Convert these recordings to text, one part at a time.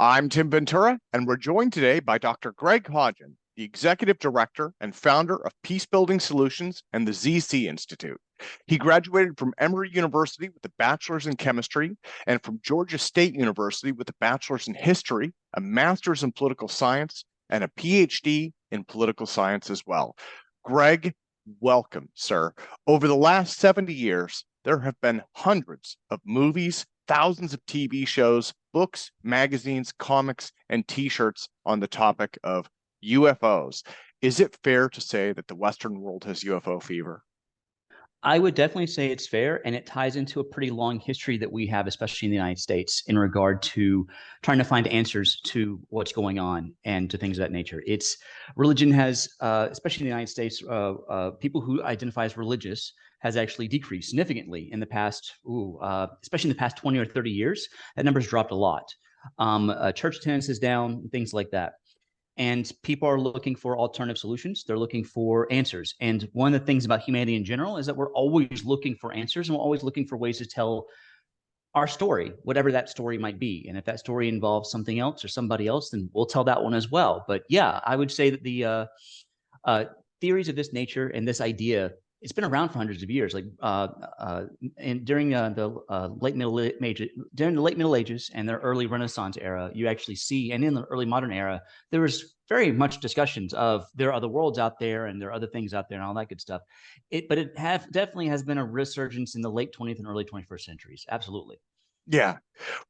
I'm Tim Ventura, and we're joined today by Dr. Greg Hodgin, the Executive Director and founder of Peacebuilding Solutions and the ZC Institute. He graduated from Emory University with a bachelor's in chemistry and from Georgia State University with a bachelor's in history, a master's in political science, and a Ph.D. in political science as well. Greg, welcome, sir. Over the last 70 years, there have been hundreds of movies, thousands of TV shows, books, magazines, comics, and t-shirts on the topic of UFOs. Is it fair to say that the Western world has UFO fever? I would definitely say it's fair, and it ties into a pretty long history that we have, especially in the United States, in regard to trying to find answers to what's going on and to things of that nature. It's religion has, especially in the United States, people who identify as religious has actually decreased significantly in the past, especially in the past 20 or 30 years. That number's dropped a lot. Church attendance is down, things like that. And people are looking for alternative solutions. They're looking for answers. And one of the things about humanity in general is that we're always looking for answers, and we're always looking for ways to tell our story, whatever that story might be. And if that story involves something else or somebody else, then we'll tell that one as well. But yeah, I would say that the theories of this nature and this idea, it's been around for hundreds of years. And during the late Middle Ages and the early Renaissance era, you actually see, and in the early modern era, there was very much discussions of there are other worlds out there and there are other things out there and all that good stuff. But it definitely has been a resurgence in the late 20th and early 21st centuries. Absolutely. Yeah.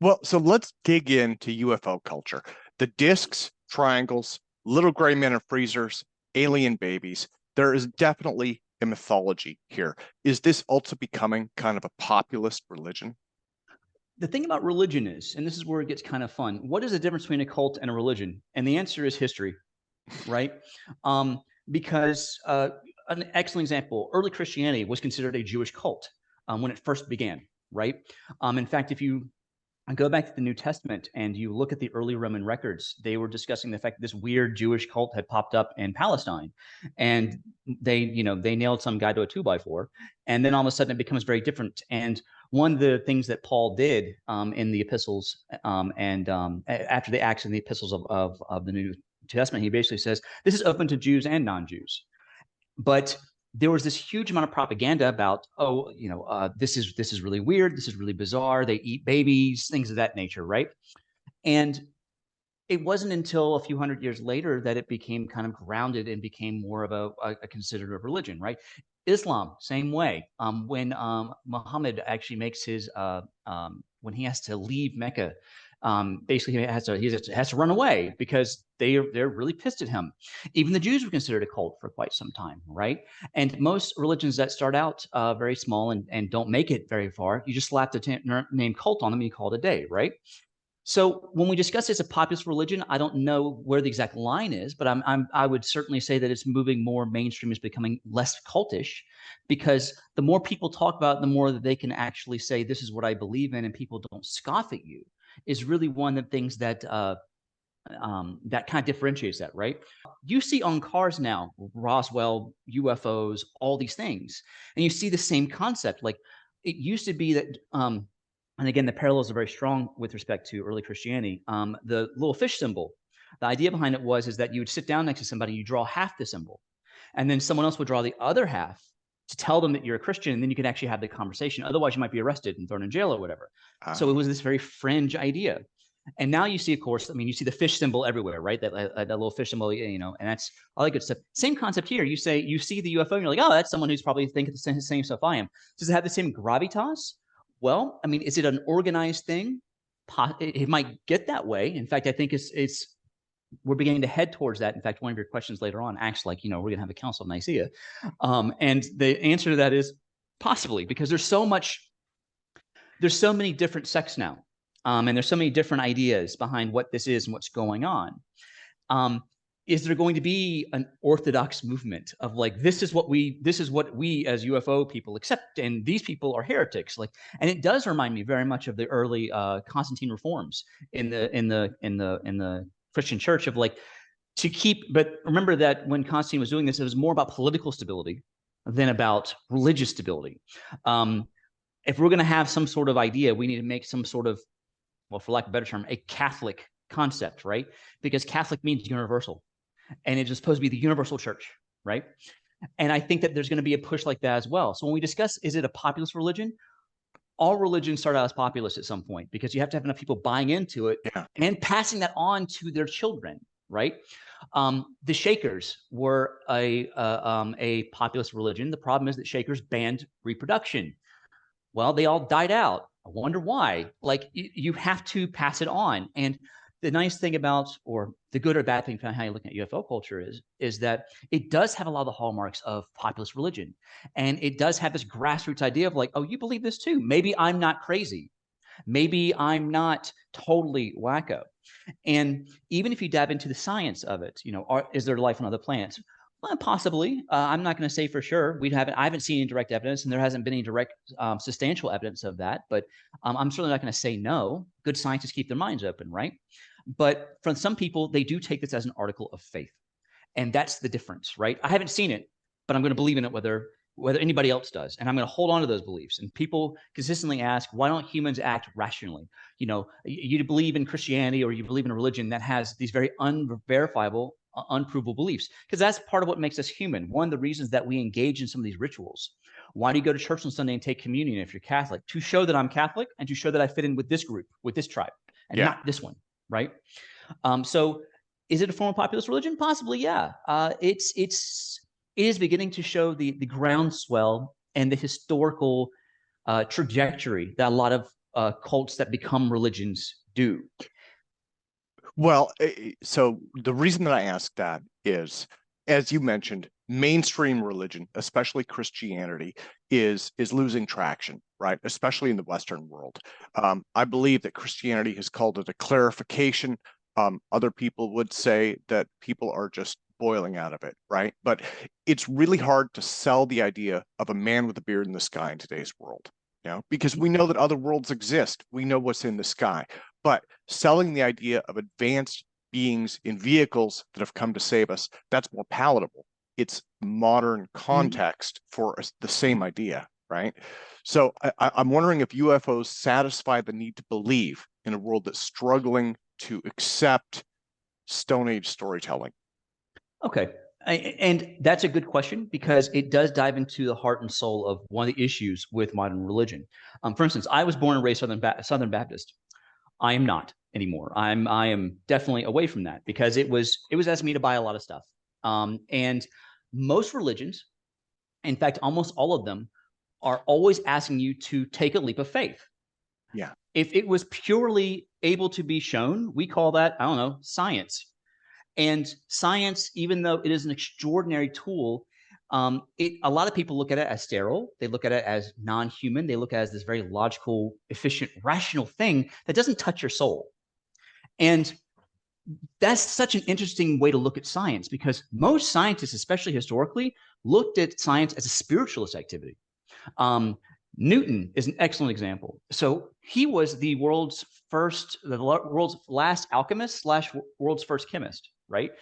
Well, so let's dig into UFO culture. The discs, triangles, little gray men in freezers, alien babies. There is definitely a mythology here. Is this also becoming kind of a populist religion? The thing about religion is, and this is where it gets kind of fun, what is the difference between a cult and a religion? And the answer is history, right? Because an excellent example, early Christianity was considered a Jewish cult when it first began, right? In fact, if you go back to the New Testament and you look at the early Roman records, they were discussing the fact that this weird Jewish cult had popped up in Palestine, and they nailed some guy to a 2x4, and then all of a sudden it becomes very different. And one of the things that Paul did in the epistles after the Acts and the epistles of the New Testament, he basically says this is open to Jews and non-Jews, but there was this huge amount of propaganda about, this is really weird, this is really bizarre, they eat babies, things of that nature, right? And it wasn't until a few hundred years later that it became kind of grounded and became more of a considered a religion, right? Islam, same way. When Muhammad actually makes his, when he has to leave Mecca, basically he has to run away because they're really pissed at him. Even the Jews were considered a cult for quite some time, right? And most religions that start out very small and don't make it very far, you just slap the name cult on them and you call it a day, right? So when we discuss it's a populist religion, I don't know where the exact line is, but I would certainly say that it's moving more mainstream, it's becoming less cultish, because the more people talk about it, the more that they can actually say, this is what I believe in, and people don't scoff at you, is really one of the things that that kind of differentiates that, right? You see on cars now, Roswell, UFOs, all these things, and you see the same concept. Like it used to be that and again, the parallels are very strong with respect to early Christianity. The little fish symbol, the idea behind it is that you would sit down next to somebody, you draw half the symbol, and then someone else would draw the other half to tell them that you're a Christian, and then you can actually have the conversation. Otherwise, you might be arrested and thrown in jail or whatever. So it was this very fringe idea. And now you see, of course, I mean, you see the fish symbol everywhere, right? That little fish symbol, and that's all that good stuff. Same concept here. You see the UFO, and you're like, oh, that's someone who's probably thinking the same stuff I am. Does it have the same gravitas? Well, I mean, is it an organized thing? It might get that way. In fact, I think we're beginning to head towards that. In fact, one of your questions later on acts like, we're going to have a council of Nicaea. And the answer to that is possibly, because there's so many different sects now. And there's so many different ideas behind what this is and what's going on. Is there going to be an orthodox movement of like, this is what we as UFO people accept, and these people are heretics? Like, and it does remind me very much of the early Constantine reforms in the Christian church of like but remember that when Constantine was doing this, it was more about political stability than about religious stability. If we're going to have some sort of idea, we need to make some sort of, well, for lack of a better term, a Catholic concept, right? Because Catholic means universal, and it's supposed to be the universal church, right? And I think that there's going to be a push like that as well. So when we discuss, is it a populist religion? All religions start out as populist at some point because you have to have enough people buying into it Yeah. and passing that on to their children, right? The Shakers were a populist religion. The problem is that Shakers banned reproduction. Well, they all died out. I wonder why. Like you have to pass it on. And the nice thing about, or the good or bad thing about how you look at UFO culture is that it does have a lot of the hallmarks of populist religion. And it does have this grassroots idea of like, oh, you believe this too. Maybe I'm not crazy. Maybe I'm not totally wacko. And even if you dive into the science of it, is there life on other planets? Well, possibly. I'm not going to say for sure. I haven't seen any direct evidence, and there hasn't been any direct substantial evidence of that. But I'm certainly not going to say no. Good scientists keep their minds open, right? But for some people, they do take this as an article of faith, and that's the difference, right? I haven't seen it, but I'm going to believe in it whether anybody else does, and I'm going to hold on to those beliefs. And people consistently ask, why don't humans act rationally? You believe in Christianity or you believe in a religion that has these very unverifiable, unprovable beliefs, because that's part of what makes us human. One of the reasons that we engage in some of these rituals. Why do you go to church on Sunday and take communion if you're Catholic? To show that I'm Catholic and to show that I fit in with this group, with this tribe, and not this one, right? So is it a form of populist religion? Possibly, yeah. It is beginning to show the groundswell and the historical trajectory that a lot of cults that become religions do. Well, so the reason that I ask that is, as you mentioned, mainstream religion, especially Christianity, is losing traction, right? Especially in the Western world. I believe that Christianity has called it a clarification. Other people would say that people are just boiling out of it, right? But it's really hard to sell the idea of a man with a beard in the sky in today's world, because we know that other worlds exist. We know what's in the sky. But selling the idea of advanced beings in vehicles that have come to save us, that's more palatable. It's modern context for the same idea, right? So I'm wondering if UFOs satisfy the need to believe in a world that's struggling to accept Stone Age storytelling. Okay. And that's a good question because it does dive into the heart and soul of one of the issues with modern religion. For instance, I was born and raised Southern Baptist. I am not anymore. I am definitely away from that because it was asking me to buy a lot of stuff. And most religions, in fact, almost all of them, are always asking you to take a leap of faith. Yeah. If it was purely able to be shown, we call that, I don't know, science. And science, even though it is an extraordinary tool, a lot of people look at it as sterile. They look at it as non-human. They look at it as this very logical, efficient, rational thing that doesn't touch your soul. And that's such an interesting way to look at science because most scientists, especially historically, looked at science as a spiritualist activity. Newton is an excellent example. So he was the world's last alchemist / world's first chemist, right?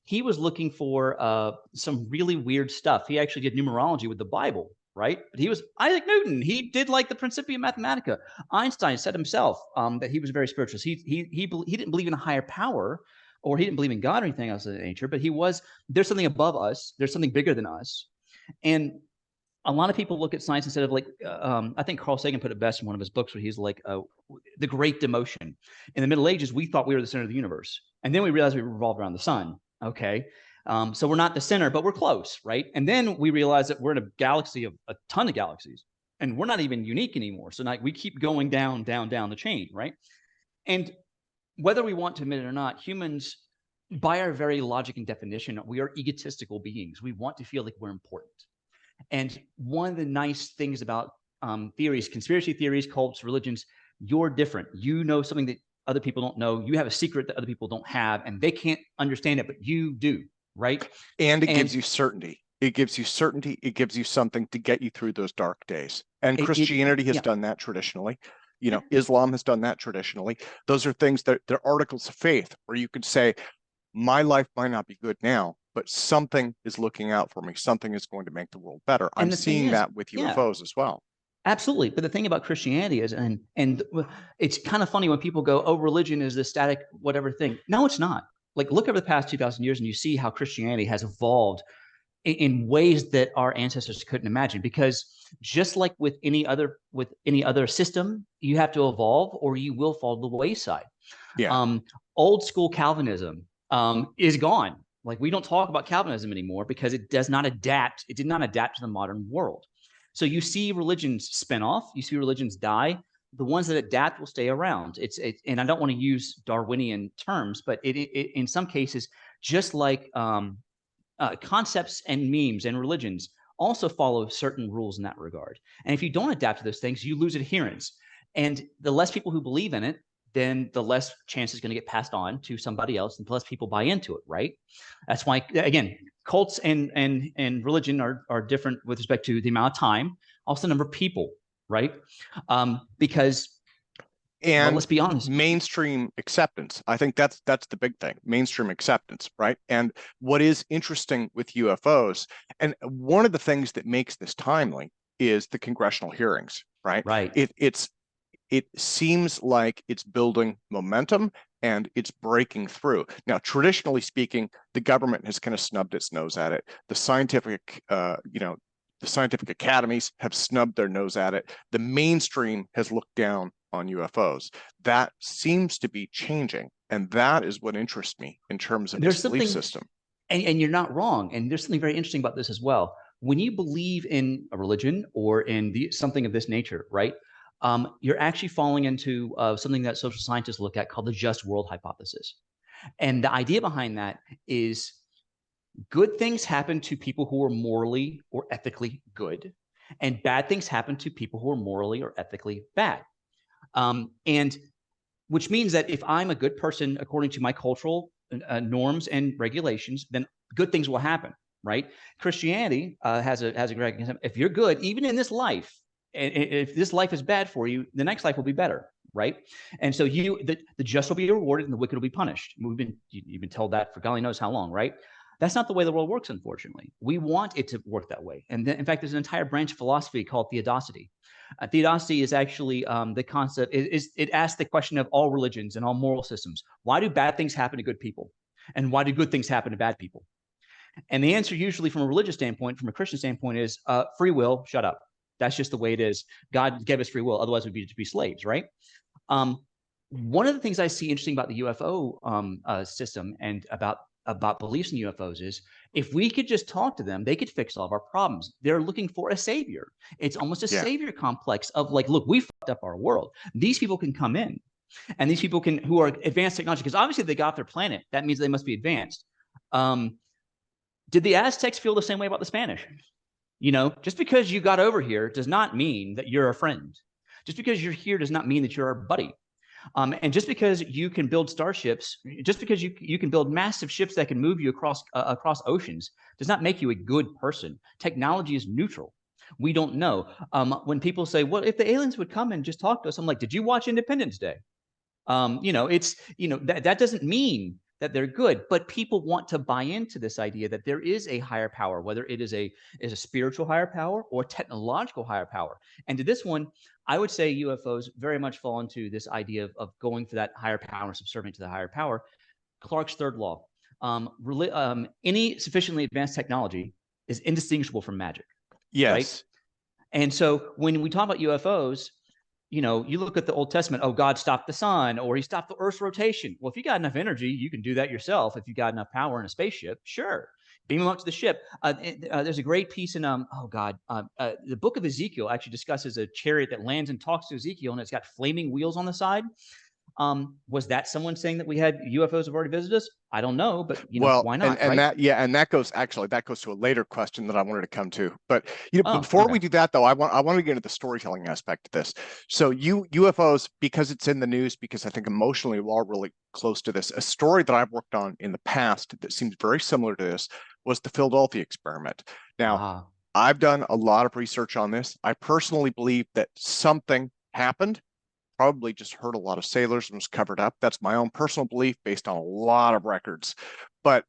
He was looking for some really weird stuff. He actually did numerology with the Bible, right? But he was Isaac Newton. He did like the Principia Mathematica. Einstein said himself that he was very spiritualist. He didn't believe in a higher power, or he didn't believe in God or anything else of that nature. But there's something above us. There's something bigger than us, and a lot of people look at science instead of like, I think Carl Sagan put it best in one of his books where he's like, the great demotion. In the Middle Ages, we thought we were the center of the universe. And then we realized we revolved around the sun. Okay. So we're not the center, but we're close, right? And then we realized that we're in a galaxy of a ton of galaxies and we're not even unique anymore. So now we keep going down the chain, right? And whether we want to admit it or not, humans, by our very logic and definition, we are egotistical beings. We want to feel like we're important. And one of the nice things about theories, conspiracy theories, cults, religions, you're different. You know something that other people don't know. You have a secret that other people don't have, and they can't understand it, but you do, right? And it gives you certainty. It gives you certainty. It gives you something to get you through those dark days. And Christianity has done that traditionally. Islam has done that traditionally. Those are things that they're articles of faith where you could say, my life might not be good now, but something is looking out for me. Something is going to make the world better. I'm seeing that with UFOs as well. Absolutely. But the thing about Christianity is, and it's kind of funny when people go, "Oh, religion is this static whatever thing." No, it's not. Like, look over the past 2,000 years, and you see how Christianity has evolved in ways that our ancestors couldn't imagine. Because just like with any other system, you have to evolve, or you will fall to the wayside. Yeah. Um, Old school Calvinism is gone. Like, we don't talk about Calvinism anymore because it does not adapt. It did not adapt to the modern world. So you see religions spin off. You see religions die. The ones that adapt will stay around. And I don't want to use Darwinian terms, but in some cases, just like concepts and memes and religions also follow certain rules in that regard. And if you don't adapt to those things, you lose adherence. And the less people who believe in it, then the less chance is going to get passed on to somebody else, and the less people buy into it, right? That's why, again, cults and religion are different with respect to the amount of time, also the number of people, right? Because, well, And let's be honest. mainstream acceptance. I think that's the big thing, mainstream acceptance, right? And what is interesting with UFOs, and one of the things that makes this timely is the congressional hearings, right? Right. It seems like it's building momentum and it's breaking through. Now, traditionally speaking, the government has kind of snubbed its nose at it. The scientific academies have snubbed their nose at it. The mainstream has looked down on UFOs. That seems to be changing. And that is what interests me in terms of There's this belief something, system. and you're not wrong. And there's something very interesting about this as well. When you believe in a religion or in something of this nature, right? You're actually falling into something that social scientists look at called the just world hypothesis. And the idea behind that is good things happen to people who are morally or ethically good, and bad things happen to people who are morally or ethically bad. And which means that if I'm a good person according to my cultural norms and regulations, then good things will happen, right? Christianity has a great example. If you're good, even in this life, and if this life is bad for you, the next life will be better, right? And so the just will be rewarded and the wicked will be punished. You've been told that for golly knows how long, right? That's not the way the world works, unfortunately. We want it to work that way. And then, in fact, there's an entire branch of philosophy called theodicity. Theodicity is actually the concept, it asks the question of all religions and all moral systems. Why do bad things happen to good people? And why do good things happen to bad people? And the answer usually from a religious standpoint, from a Christian standpoint is free will, shut up. That's just the way it is. God gave us free will. Otherwise, we'd be slaves, right? Um, One of the things I see interesting about the UFO system and about beliefs in UFOs is if we could just talk to them, they could fix all of our problems. They're looking for a savior. It's almost a Yeah. savior complex of like, look, we fucked up our world. These people can come in, and these people can who are advanced technology, because obviously they got their planet. That means they must be advanced. Did the Aztecs feel the same way about the Spanish? You know, just because you got over here does not mean that you're a friend. Just because you're here does not mean that you're our buddy. And just because you can build starships, just because you can build massive ships that can move you across oceans, does not make you a good person. Technology is neutral. We don't know. When people say, "Well, if the aliens would come and just talk to us," I'm like, "Did you watch Independence Day?" That doesn't mean that they're good, but people want to buy into this idea that there is a higher power, whether it is a spiritual higher power or technological higher power. And to this one, I would say UFOs very much fall into this idea of going for that higher power, subservient to the higher power. Clarke's third law: any sufficiently advanced technology is indistinguishable from magic, right? Yes. And so when we talk about UFOs, you look at the Old Testament, oh, God stopped the sun, or he stopped the Earth's rotation. Well, if you got enough energy, you can do that yourself. If you got enough power in a spaceship, sure. Beam them up to the ship. There's a great piece in, the book of Ezekiel actually discusses a chariot that lands and talks to Ezekiel, and it's got flaming wheels on the side. Was that someone saying that we had UFOs have already visited us? I don't know, but Well, why and not, and right? that goes to a later question that I wanted to come to. But Oh, before okay. we do that though, I want to get into the storytelling aspect of this. So UFOs, because it's in the news, because I think emotionally we're all really close to this. A story that I've worked on in the past that seems very similar to this was the Philadelphia experiment. Now, Ah, I've done a lot of research on this. I personally believe that something happened, probably just hurt a lot of sailors and was covered up. That's my own personal belief based on a lot of records. But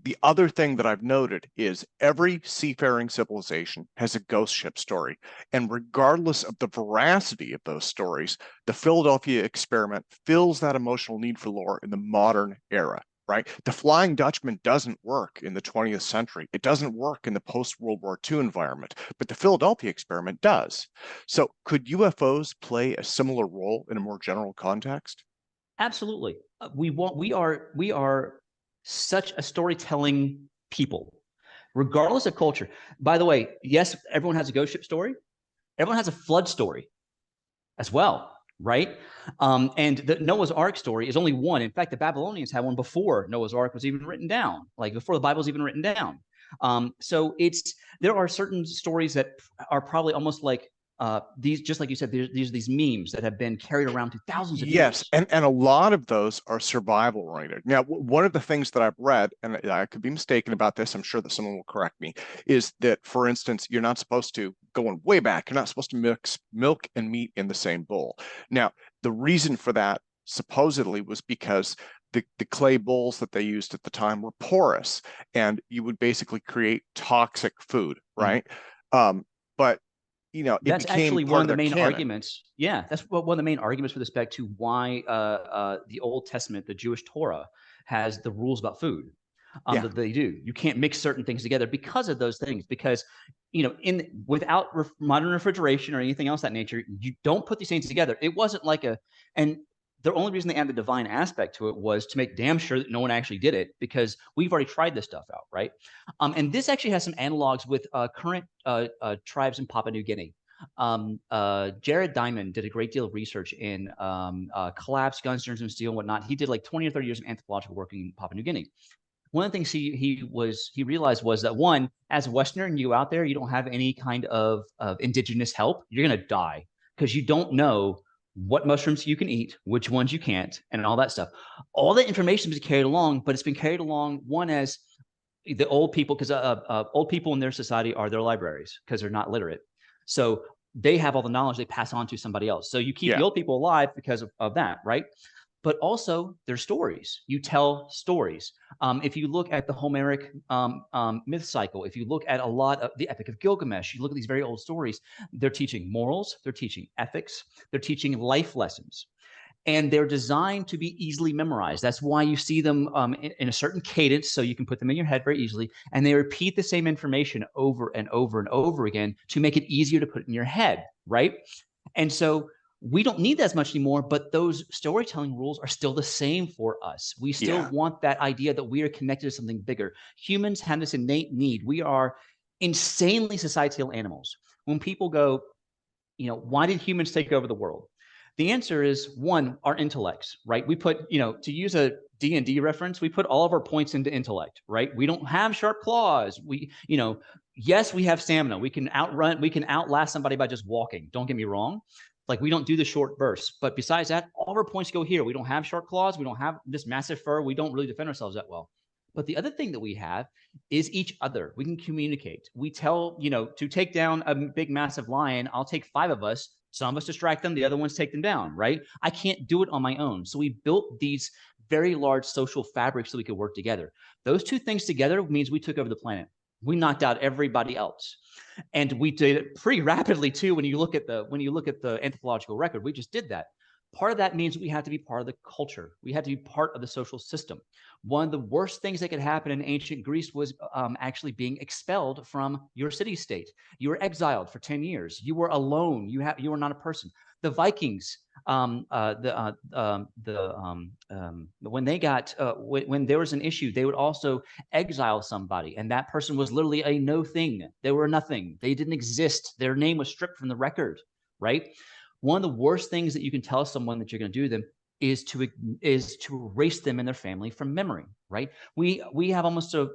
The other thing that I've noted is every seafaring civilization has a ghost ship story. And regardless of the veracity of those stories, the Philadelphia experiment fills that emotional need for lore in the modern era. Right? The Flying Dutchman doesn't work in the 20th century. It doesn't work in the post-World War II environment, but the Philadelphia experiment does. So could UFOs play a similar role in a more general context? Absolutely. We are such a storytelling people, regardless of culture. By the way, yes, everyone has a ghost ship story. Everyone has a flood story as well, right? And the Noah's Ark story is only one. In fact, the Babylonians had one before Noah's Ark was even written down, like before the Bible was even written down. So there are certain stories that are probably almost like these, just like you said, these memes that have been carried around through thousands of Yes, years. and a lot of those are survival oriented. Now, one of the things that I've read, and I could be mistaken about this, I'm sure that someone will correct me, is that, for instance, you're not supposed to, going way back, you're not supposed to mix milk and meat in the same bowl. Now, the reason for that supposedly was because the clay bowls that they used at the time were porous, and you would basically create toxic food, Mhm. right? But it That's became actually part one of of the their main canon. arguments. Yeah, that's one of the main arguments with respect to why the Old Testament, the Jewish Torah, has the rules about food Yeah, that they do. You can't mix certain things together because of those things. Because without modern refrigeration or anything else that nature, you don't put these things together. It wasn't like and the only reason they added the divine aspect to it was to make damn sure that no one actually did it, because we've already tried this stuff out, right? And this actually has some analogs with current tribes in Papua New Guinea. Jared Diamond did a great deal of research in collapse, guns, germs, and steel and whatnot. He did like 20 or 30 years of anthropological work in Papua New Guinea. One of the things he realized was that, one, as a Westerner and you out there, you don't have any kind of indigenous help. You're gonna die because you don't know what mushrooms you can eat, which ones you can't, and all that stuff. All that information has been carried along, but it's been carried along, one, as the old people, because old people in their society are their libraries because they're not literate. So they have all the knowledge they pass on to somebody else. So you keep the yeah, old people alive because of that, right? But also their stories. You tell stories. If you look at the Homeric myth cycle, if you look at a lot of the Epic of Gilgamesh, you look at these very old stories, they're teaching morals, they're teaching ethics, they're teaching life lessons, and they're designed to be easily memorized. That's why you see them in a certain cadence, so you can put them in your head very easily. And they repeat the same information over and over and over again to make it easier to put in your head, right? And so we don't need that as much anymore, but those storytelling rules are still the same for us. We still yeah. want that idea that we are connected to something bigger. Humans have this innate need. We are insanely societal animals. When people go, why did humans take over the world? The answer is, one, our intellects, right? We put, to use a D&D reference, we put all of our points into intellect, right? We don't have sharp claws. Yes, we have stamina. We can outlast somebody by just walking. Don't get me wrong. Like, we don't do the short bursts, but besides that, all of our points go here. We don't have sharp claws. We don't have this massive fur. We don't really defend ourselves that well. But the other thing that we have is each other. We can communicate. We tell, to take down a big, massive lion, I'll take 5 of us. Some of us distract them, the other ones take them down, right? I can't do it on my own. So we built these very large social fabrics so we could work together. Those two things together means we took over the planet. We knocked out everybody else. And we did it pretty rapidly too. When you look at the anthropological record, we just did that. Part of that means we have to be part of the culture. We had to be part of the social system. One of the worst things that could happen in ancient Greece was actually being expelled from your city state. You were exiled for 10 years. You were alone. You were not a person. The Vikings, when they got when there was an issue, they would also exile somebody, and that person was literally a no thing. They were nothing. They didn't exist. Their name was stripped from the record, right? One of the worst things that you can tell someone that you're going to do to them is to erase them and their family from memory, right? We have almost a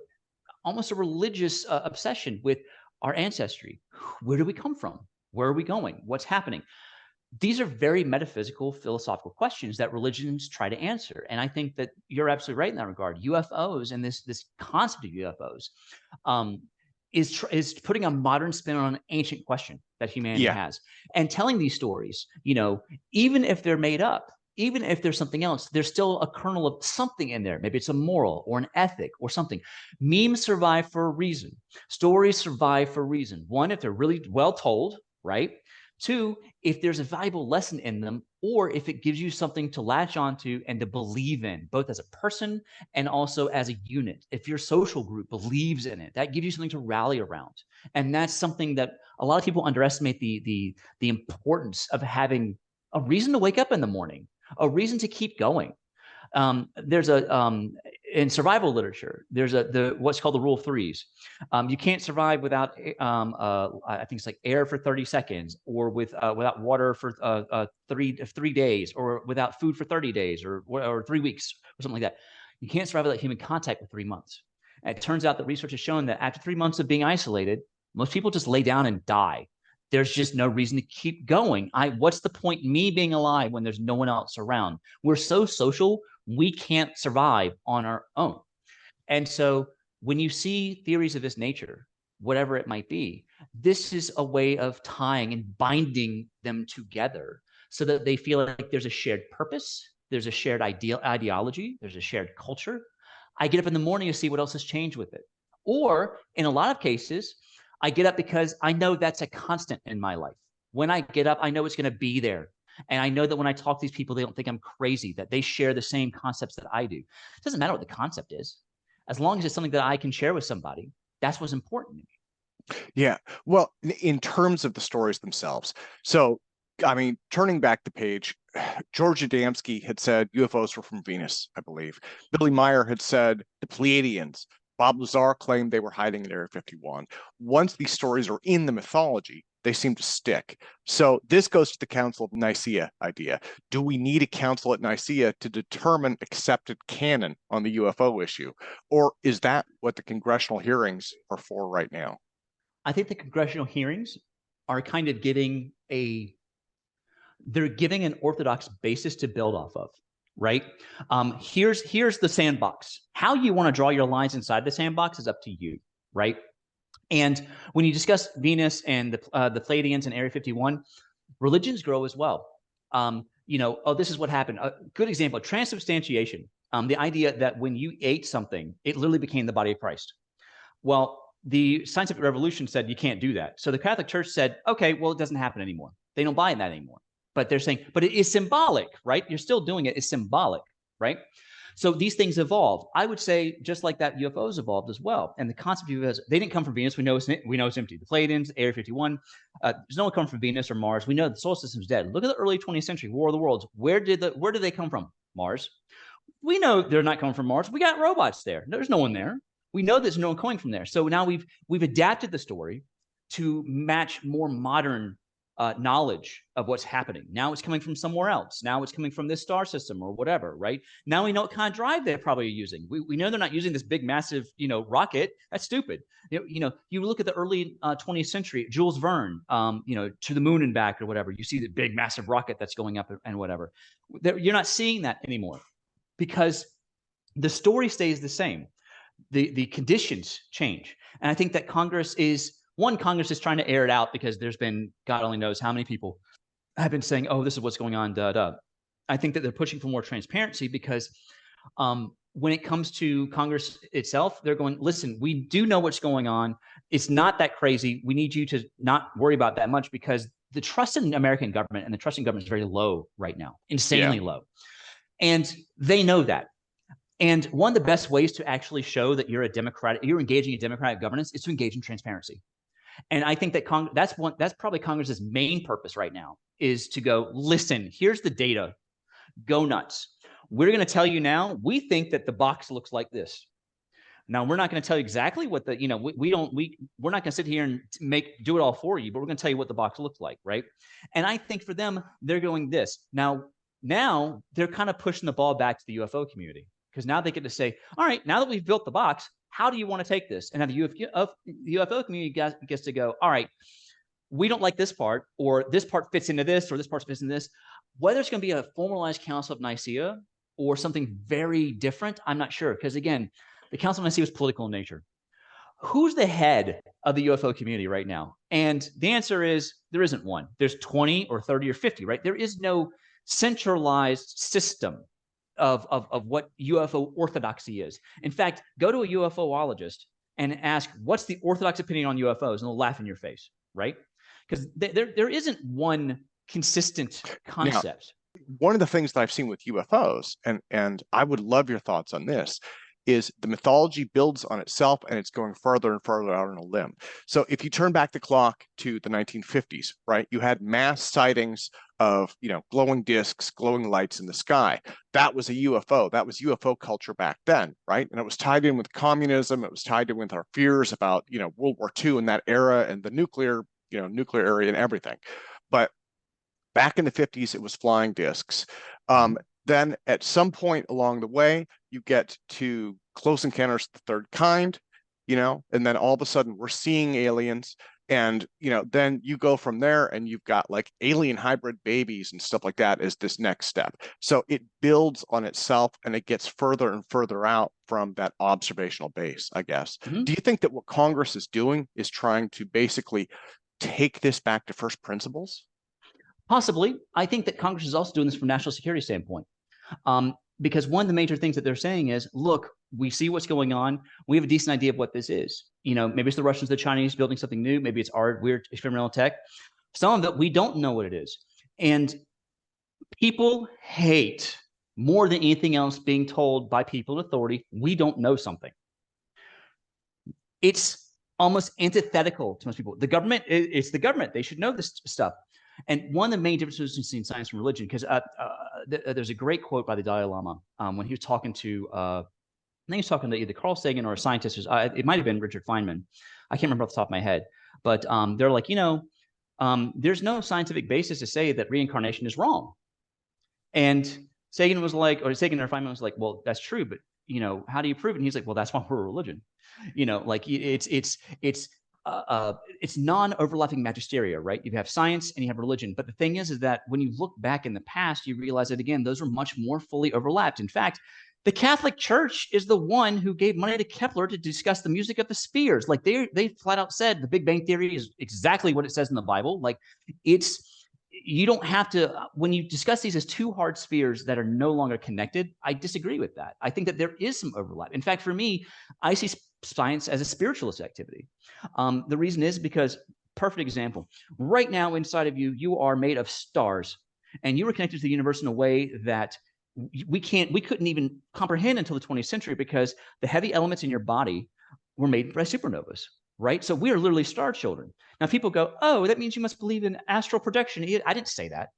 religious obsession with our ancestry. Where do we come from? Where are we going? What's happening? These are very metaphysical, philosophical questions that religions try to answer. And I think that you're absolutely right in that regard. UFOs and this concept of UFOs um, is putting a modern spin on an ancient question that humanity Yeah, has, and telling these stories. Even if they're made up, even if there's something else, there's still a kernel of something in there. Maybe it's a moral or an ethic or something. Memes survive for a reason. Stories survive for a reason. One, if they're really well told, right? Two, if there's a valuable lesson in them, or if it gives you something to latch onto and to believe in, both as a person and also as a unit. If your social group believes in it, that gives you something to rally around. And that's something that a lot of people underestimate the importance of having a reason to wake up in the morning, a reason to keep going. There's a in survival literature, there's what's called the rule of threes. You can't survive without I think it's like air for 30 seconds, or without water for 3 days, or without food for 30 days, or 3 weeks, or something like that. You can't survive without human contact for 3 months. And it turns out that research has shown that after 3 months of being isolated, most people just lay down and die. There's just no reason to keep going. What's the point in me being alive when there's no one else around? We're so social, we can't survive on our own. And so when you see theories of this nature, whatever it might be, this is a way of tying and binding them together so that they feel like there's a shared purpose, there's a shared ideology, there's a shared culture. I get up in the morning to see what else has changed with it. Or in a lot of cases, I get up because I know that's a constant in my life. When I get up, I know it's going to be there. And I know that when I talk to these people, they don't think I'm crazy, that they share the same concepts that I do. It doesn't matter what the concept is. As long as it's something that I can share with somebody, that's what's important to me. Yeah. Well, in terms of the stories themselves. So, I mean, turning back the page, George Adamski had said UFOs were from Venus, I believe. Billy Meyer had said the Pleiadians. Bob Lazar claimed they were hiding in Area 51. Once these stories are in the mythology, they seem to stick. So this goes to the Council of Nicaea idea. Do we need a council at Nicaea to determine accepted canon on the UFO issue? Or is that what the congressional hearings are for right now? I think the congressional hearings are kind of they're giving an orthodox basis to build off of, right? Here's the sandbox. How you want to draw your lines inside the sandbox is up to you, right? And when you discuss Venus and the Pleiadians and Area 51, religions grow as well. This is what happened. A good example, transubstantiation. The idea that when you ate something, it literally became the body of Christ. Well, the scientific revolution said you can't do that. So the Catholic Church said, okay, well, it doesn't happen anymore. They don't buy that anymore. But they're saying, but it is symbolic, right? You're still doing it. It's symbolic, right? So these things evolved. I would say just like that, UFOs evolved as well. And the concept of UFOs, they didn't come from Venus. We know it's empty. The Pleiadians, Area 51, there's no one come from Venus or Mars. We know the solar system's dead. Look at the early 20th century, War of the Worlds. Where did they come from? Mars. We know they're not coming from Mars. We got robots there. There's no one there. We know there's no one coming from there. So now we've adapted the story to match more modern knowledge of what's happening. Now it's coming from somewhere else. Now it's coming from this star system or whatever, right? Now we know what kind of drive they're probably using. We know they're not using this big, massive, rocket. That's stupid. You look at the early 20th century, Jules Verne, to the moon and back or whatever. You see the big, massive rocket that's going up and whatever. You're not seeing that anymore because the story stays the same. The conditions change. And I think that Congress is trying to air it out because there's been, God only knows how many people have been saying, oh, this is what's going on, I think that they're pushing for more transparency because when it comes to Congress itself, they're going, listen, we do know what's going on. It's not that crazy. We need you to not worry about that much because the trust in American government and the trust in government is very low right now, insanely low. And they know that. And one of the best ways to actually show that you're engaging in democratic governance is to engage in transparency. And I think that that's probably Congress's main purpose right now is to go, listen, here's the data, go nuts. We're going to tell you now, we think that the box looks like this. Now, we're not going to tell you exactly what we're not going to sit here and do it all for you, but we're going to tell you what the box looks like, right? And I think for them, they're going this. Now they're kind of pushing the ball back to the UFO community because now they get to say, all right, now that we've built the box, how do you want to take this? And now the UFO community gets to go, all right, we don't like this part, or this part fits into this, or this part fits into this. Whether it's going to be a formalized Council of Nicaea or something very different, I'm not sure. Because again, the Council of Nicaea was political in nature. Who's the head of the UFO community right now? And the answer is there isn't one. There's 20 or 30 or 50, right? There is no centralized system of what UFO orthodoxy is. In fact, go to a UFOologist and ask, what's the orthodox opinion on UFOs? And they'll laugh in your face, right? Because there isn't one consistent Now, concept. one of the things that I've seen with UFOs, and I would love your thoughts on this, is the mythology builds on itself and it's going further and further out on a limb. So if you turn back the clock to the 1950s, right, you had mass sightings of, glowing discs, glowing lights in the sky. That was a UFO. That was UFO culture back then, right? And it was tied in with communism. It was tied in with our fears about, World War II in that era and the nuclear area and everything. But back in the 50s, it was flying discs. Then at some point along the way, you get to Close Encounters of the Third Kind, and then all of a sudden we're seeing aliens. And, then you go from there and you've got like alien hybrid babies and stuff like that as this next step. So it builds on itself and it gets further and further out from that observational base, I guess. Mm-hmm. Do you think that what Congress is doing is trying to basically take this back to first principles? Possibly. I think that Congress is also doing this from a national security standpoint. Because one of the major things that they're saying is, look, we see what's going on. We have a decent idea of what this is. Maybe it's the Russians, the Chinese building something new. Maybe it's our weird experimental tech. Some of it, we don't know what it is. And people hate more than anything else being told by people in authority, we don't know something. It's almost antithetical to most people. The government, it's the government. They should know this stuff. And one of the main differences between science and religion, because there's a great quote by the Dalai Lama when he was talking to, I think he was talking to either Carl Sagan or a scientist. It might have been Richard Feynman. I can't remember off the top of my head. But they're like, there's no scientific basis to say that reincarnation is wrong. And Sagan was like, or Sagan or Feynman was like, well, that's true, but how do you prove it? And he's like, well, that's why we're a religion. Like it's non-overlapping magisteria, right? You have science and you have religion. But the thing is that when you look back in the past, you realize that, again, those are much more fully overlapped. In fact, the Catholic Church is the one who gave money to Kepler to discuss the music of the spheres. Like they flat out said the Big Bang Theory is exactly what it says in the Bible. Like you don't have to, when you discuss these as two hard spheres that are no longer connected, I disagree with that. I think that there is some overlap. In fact, for me, I see science as a spiritualist activity. The reason is because, perfect example, right now inside of you, you are made of stars, and you were connected to the universe in a way that we couldn't even comprehend until the 20th century, because the heavy elements in your body were made by supernovas, right? So we are literally star children. Now people go, oh, that means you must believe in astral projection. I didn't say that,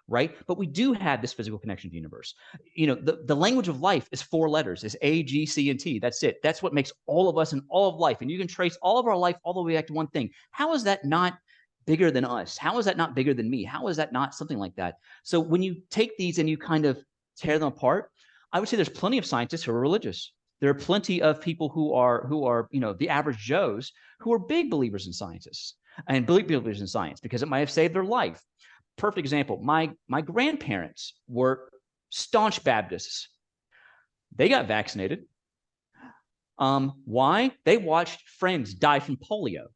right? But we do have this physical connection to the universe. The language of life is 4 letters. It's A, G, C, and T. That's it. That's what makes all of us and all of life. And you can trace all of our life all the way back to one thing. How is that not bigger than us? How is that not bigger than me? How is that not something like that? So when you take these and you kind of tear them apart, I would say there's plenty of scientists who are religious. There are plenty of people who are the average Joes who are big believers in scientists and big believers in science because it might have saved their life. Perfect example. My grandparents were staunch Baptists. They got vaccinated. Why? They watched friends die from polio.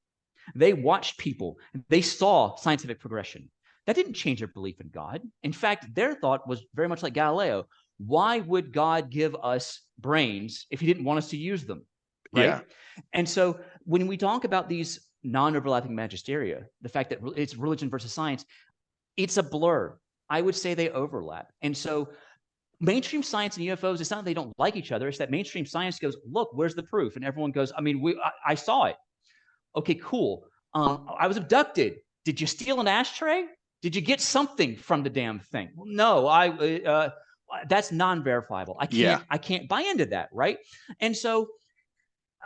They watched people. They saw scientific progression. That didn't change their belief in God. In fact, their thought was very much like Galileo. Why would God give us brains if he didn't want us to use them? Right? Yeah. And so when we talk about these non-overlapping magisteria, the fact that it's religion versus science, it's a blur. I would say they overlap. And so mainstream science and UFOs, it's not that they don't like each other. It's that mainstream science goes, look, where's the proof? And everyone goes, I saw it. Okay, cool. I was abducted. Did you steal an ashtray? Did you get something from the damn thing? Well, no, that's non-verifiable. I can't buy into that, right? And so,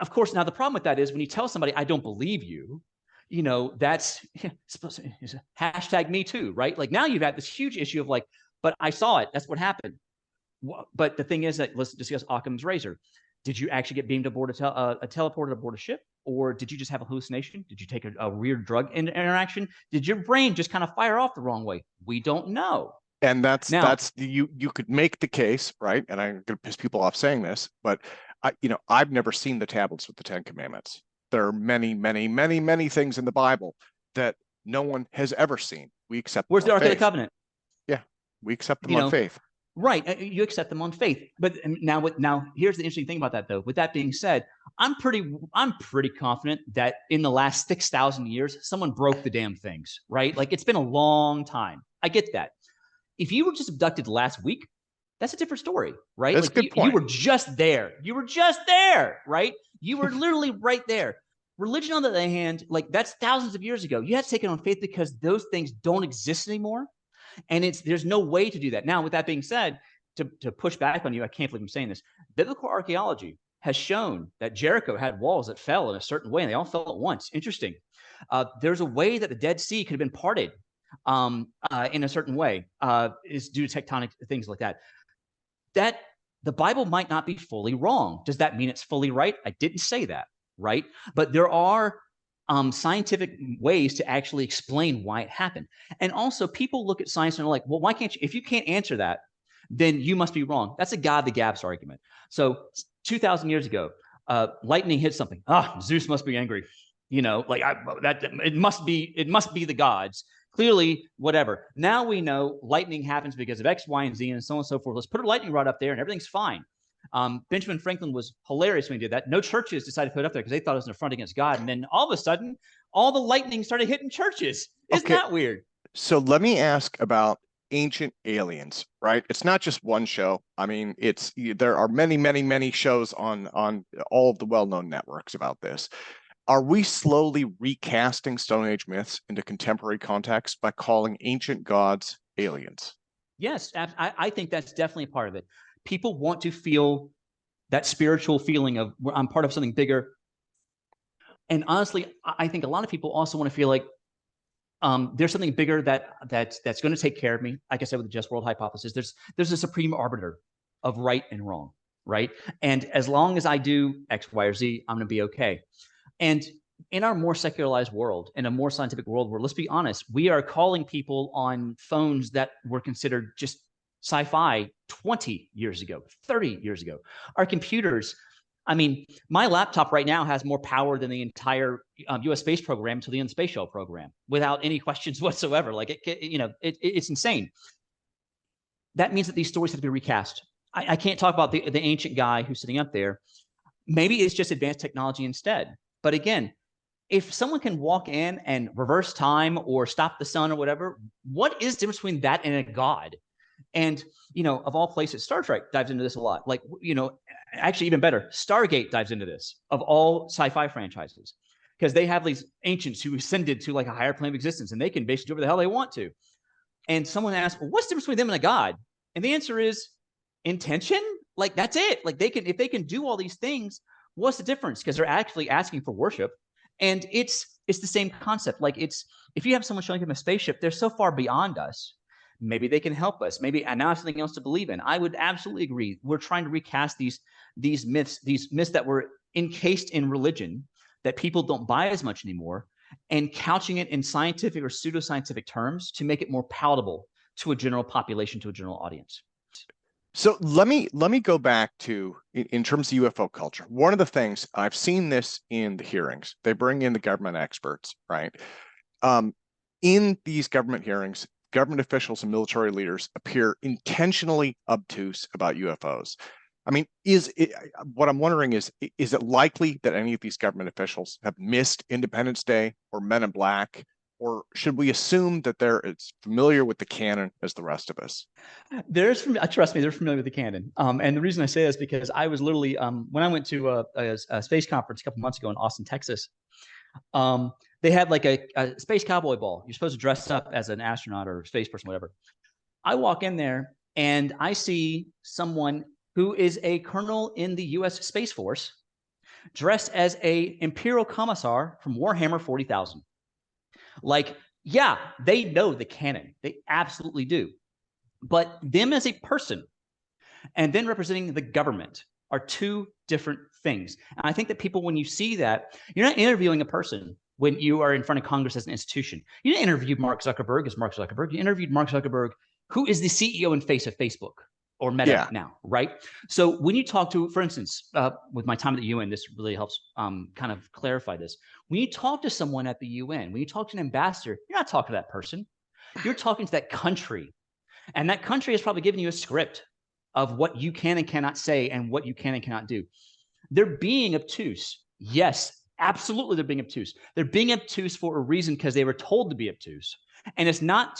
of course, now the problem with that is when you tell somebody, I don't believe you, that's hashtag me too, right? Like now you've had this huge issue of like, but I saw it. That's what happened. But the thing is that, let's discuss Occam's razor. Did you actually get beamed aboard a teleported aboard a ship? Or did you just have a hallucination? Did you take a weird drug interaction? Did your brain just kind of fire off the wrong way? We don't know. And that's you could make the case, right? And I'm going to piss people off saying this, but I've never seen the tablets with the 10 Commandments. There are many, many, many, many things in the Bible that no one has ever seen. We accept. Where's the Ark of the Covenant? Yeah. We accept them You on know, faith. right? You accept them on faith. But now here's the interesting thing about that, though. With that being said, I'm pretty confident that in the last 6,000 years, someone broke the damn things, right? Like it's been a long time. I get that. If you were just abducted last week, that's a different story, right? That's a Like good you point. were just there. You were just there, right? You were literally right there. Religion, on the other hand, like that's thousands of years ago. You have to take it on faith because those things don't exist anymore. And there's no way to do that. Now, with that being said, to push back on you, I can't believe I'm saying this. Biblical archaeology has shown that Jericho had walls that fell in a certain way, and they all fell at once. Interesting. There's a way that the Dead Sea could have been parted in a certain way, is due to tectonic things like that. That the Bible might not be fully wrong. Does that mean it's fully right? I didn't say that, right? But there are scientific ways to actually explain why it happened. And also, people look at science and are like, well, why can't you? If you can't answer that, then you must be wrong. That's a God the gaps argument. So 2,000 years ago, lightning hit something. Zeus must be angry. Like it must be the gods. Clearly, whatever. Now we know lightning happens because of X, Y, and Z, and so on and so forth. Let's put a lightning rod up there, and everything's fine. Benjamin Franklin was hilarious when he did that. No churches decided to put it up there because they thought it was an affront against God. And then all of a sudden, all the lightning started hitting churches. Isn't Okay, that weird? so let me ask about Ancient Aliens, right? It's not just one show. I mean, there are many, many, many shows on all of the well-known networks about this. Are we slowly recasting Stone Age myths into contemporary context by calling ancient gods aliens? Yes, I think that's definitely a part of it. People want to feel that spiritual feeling of I'm part of something bigger. And honestly, I think a lot of people also want to feel like there's something bigger that's going to take care of me. Like I said with the just world hypothesis, there's a supreme arbiter of right and wrong, right? And as long as I do X, Y, or Z, I'm going to be okay. And in our more secularized world, in a more scientific world where, let's be honest, we are calling people on phones that were considered just sci-fi 20 years ago, 30 years ago. Our computers, I mean, my laptop right now has more power than the entire U.S. space program to the end space shuttle program without any questions whatsoever. Like, it's insane. That means that these stories have to be recast. I can't talk about the ancient guy who's sitting up there. Maybe it's just advanced technology instead. But again, if someone can walk in and reverse time or stop the sun or whatever, what is the difference between that and a god? And, of all places, Star Trek dives into this a lot. Like, actually even better, Stargate dives into this of all sci-fi franchises because they have these ancients who ascended to like a higher plane of existence and they can basically do whatever the hell they want to. And someone asks, well, what's the difference between them and a god? And the answer is intention. Like, that's it. Like, if they can do all these things, what's the difference? Because they're actually asking for worship. And it's the same concept. Like, if you have someone showing them a spaceship, they're so far beyond us. Maybe they can help us. Maybe and now I have something else to believe in. I would absolutely agree. We're trying to recast these myths that were encased in religion that people don't buy as much anymore, and couching it in scientific or pseudoscientific terms to make it more palatable to a general population, to a general audience. So let me go back to in terms of UFO culture. One of the things I've seen this in the hearings, they bring in the government experts, right? In these government hearings, government officials and military leaders appear intentionally obtuse about UFOs. I mean, what I'm wondering is it likely that any of these government officials have missed Independence Day or Men in Black, or should we assume that they're as familiar with the canon as the rest of us? Trust me, they're familiar with the canon. And the reason I say this is because I was literally when I went to a space conference a couple months ago in Austin, Texas. They had like a space cowboy ball. You're supposed to dress up as an astronaut or space person, whatever. I walk in there and I see someone who is a colonel in the U.S. Space Force dressed as a Imperial Commissar from Warhammer 40,000. Like, yeah, they know the canon. They absolutely do. But them as a person and then representing the government are two different things. And I think that people, when you see that, you're not interviewing a person when you are in front of Congress as an institution. You didn't interview Mark Zuckerberg as Mark Zuckerberg. You interviewed Mark Zuckerberg, who is the CEO and face of Facebook or Meta now, right? So when you talk to, for instance, with my time at the UN, this really helps kind of clarify this. When you talk to someone at the UN, when you talk to an ambassador, you're not talking to that person. You're talking to that country. And that country has probably given you a script of what you can and cannot say and what you can and cannot do. They're being obtuse. Yes, absolutely, they're being obtuse. They're being obtuse for a reason because they were told to be obtuse, and it's not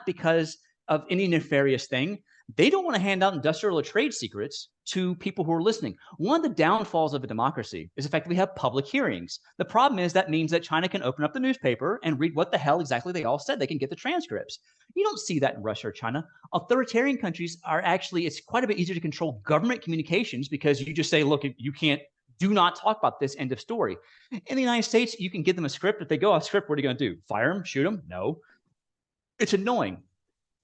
because of any nefarious thing. They don't want to hand out industrial or trade secrets to people who are listening. One of the downfalls of a democracy is the fact that we have public hearings. The problem is that means that China can open up the newspaper and read what the hell exactly they all said. They can get the transcripts. You don't see that in Russia or China. Authoritarian countries are actually, it's quite a bit easier to control government communications because you just say, look, you can't, do not talk about this, end of story. In the United States, you can give them a script. If they go off script, what are you going to do? Fire them? Shoot them? No. It's annoying.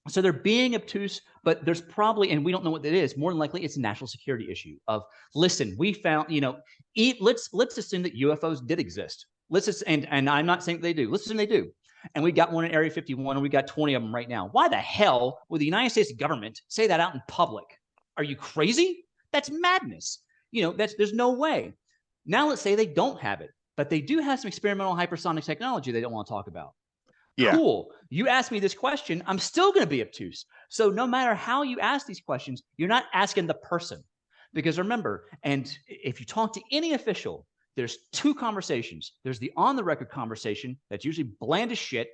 So they're being obtuse, but there's probably, and we don't know what that is, more than likely it's a national security issue of, listen, we found, let's assume that UFOs did exist. And I'm not saying they do. Let's assume they do. And we got one in Area 51, and we got 20 of them right now. Why the hell would the United States government say that out in public? Are you crazy? That's madness. There's no way. Now let's say they don't have it, but they do have some experimental hypersonic technology they don't want to talk about. Yeah. Cool. You ask me this question, I'm still going to be obtuse. So no matter how you ask these questions, you're not asking the person. Because remember, and if you talk to any official, there's two conversations. There's the on-the-record conversation that's usually bland as shit.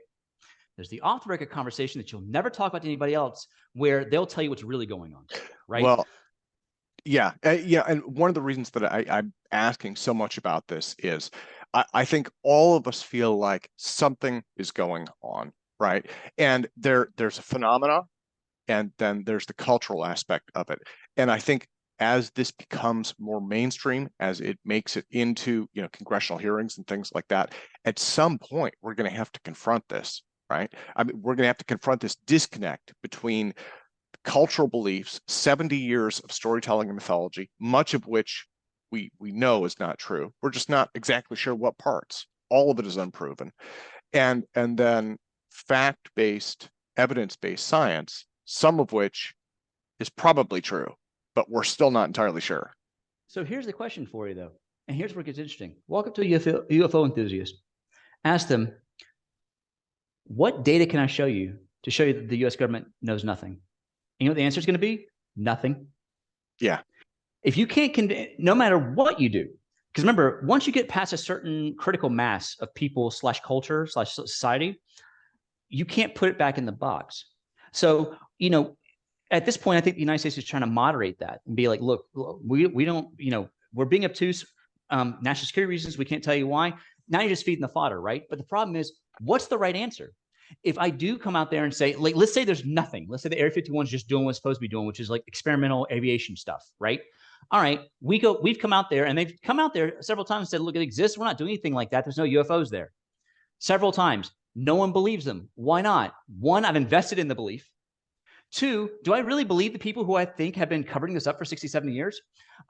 There's the off-the-record conversation that you'll never talk about to anybody else, where they'll tell you what's really going on, right? Well, yeah. And one of the reasons that I'm asking so much about this is I think all of us feel like something is going on, right? And there's a phenomena, and then there's the cultural aspect of it. And I think as this becomes more mainstream, as it makes it into, congressional hearings and things like that, at some point we're going to have to confront this, right? I mean, we're going to have to confront this disconnect between cultural beliefs, 70 years of storytelling and mythology, much of which we know is not true. We're just not exactly sure what parts. All of it is unproven. And then fact-based, evidence-based science, some of which is probably true, but we're still not entirely sure. So here's the question for you, though. And here's where it gets interesting. Walk up to a UFO enthusiast. Ask them, what data can I show you to show you that the U.S. government knows nothing? And you know what the answer is going to be? Nothing. Yeah. If you can't, no matter what you do, because remember, once you get past a certain critical mass of people / culture / society, you can't put it back in the box. So, at this point, I think the United States is trying to moderate that and be like, look, we don't, we're being obtuse, national security reasons. We can't tell you why. Now you're just feeding the fodder, right? But the problem is, what's the right answer? If I do come out there and say, like, let's say there's nothing. Let's say the Area 51 is just doing what it's supposed to be doing, which is like experimental aviation stuff, right? All right, we've come out there, and they've come out there several times and said, look, it exists. We're not doing anything like that. There's no UFOs there. Several times. No one believes them. Why not? One, I've invested in the belief. Two, do I really believe the people who I think have been covering this up for 60, 70 years?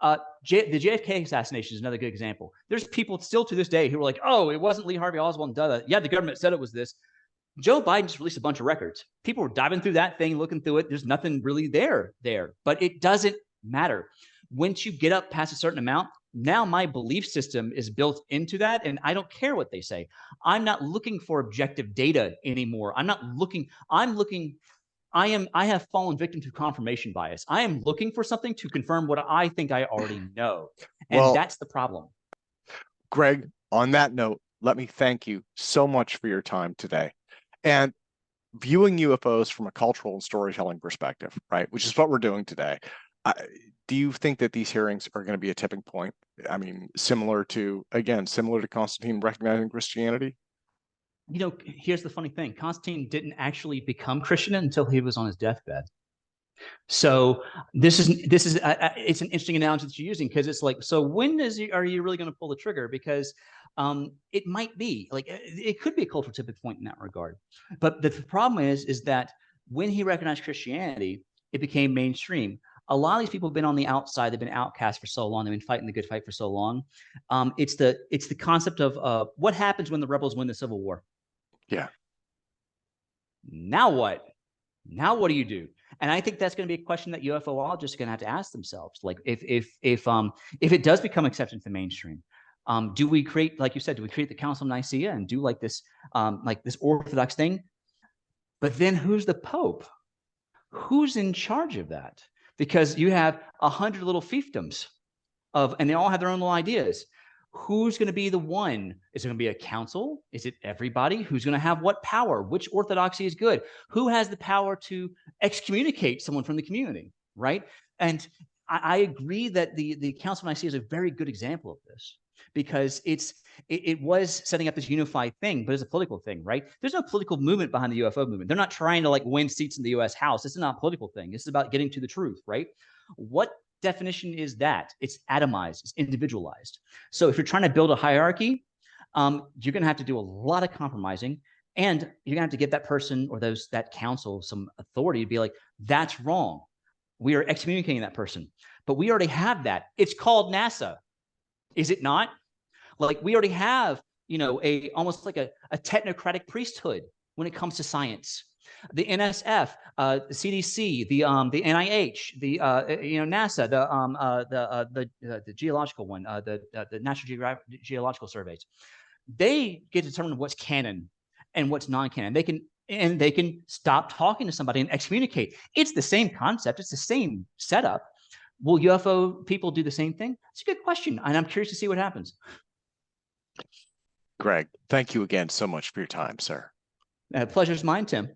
The JFK assassination is another good example. There's people still to this day who are like, oh, it wasn't Lee Harvey Oswald. Yeah, the government said it was this. Joe Biden just released a bunch of records. People were diving through that thing, looking through it. There's nothing really there. But it doesn't matter. Once you get up past a certain amount, now my belief system is built into that, and I don't care what they say. I'm not looking for objective data anymore. I have fallen victim to confirmation bias. I am looking for something to confirm what I think I already know. And that's the problem. Greg, on that note, let me thank you so much for your time today. And viewing UFOs from a cultural and storytelling perspective, right, which is what we're doing today. Do you think that these hearings are going to be a tipping point? I mean, similar to Constantine recognizing Christianity? Here's the funny thing. Constantine didn't actually become Christian until he was on his deathbed. So this is it's an interesting analogy that you're using, because it's like, so when are you really going to pull the trigger? Because it might be like, it could be a cultural tipping point in that regard. But the problem is that when he recognized Christianity, it became mainstream. A lot of these people have been on the outside. They've been outcast for so long. They've been fighting the good fight for so long. It's the concept of what happens when the rebels win the Civil War. Yeah. Now what? Now what do you do? And I think that's going to be a question that UFOologists are going to have to ask themselves. Like, if it does become accepted in the mainstream, do we create, like you said, do we create the Council of Nicaea and do like this orthodox thing? But then who's the Pope? Who's in charge of that? Because you have 100 little fiefdoms and they all have their own little ideas. Who's going to be the one? Is it going to be a council? Is it everybody? Who's going to have what power? Which orthodoxy is good? Who has the power to excommunicate someone from the community, right? And I agree that the Council of Nicaea is a very good example of this, because it was setting up this unified thing, but it's a political thing, right? There's no political movement behind the UFO movement. They're not trying to like win seats in the US House. This is not a political thing. This is about getting to the truth, right? What definition is that? It's atomized, it's individualized. So if you're trying to build a hierarchy, you're going to have to do a lot of compromising, and you're going to have to give that person or that council some authority to be like, that's wrong. We are excommunicating that person. But we already have that. It's called NASA. Is it not? Like, we already have, almost like a technocratic priesthood when it comes to science. The NSF, the CDC, the NIH, the NASA, the geological one, the National Geological Surveys. They get to determine what's canon and what's non-canon. They can stop talking to somebody and excommunicate. It's the same concept. It's the same setup. Will UFO people do the same thing? It's a good question, and I'm curious to see what happens. Greg, thank you again so much for your time, sir. Pleasure's mine, Tim.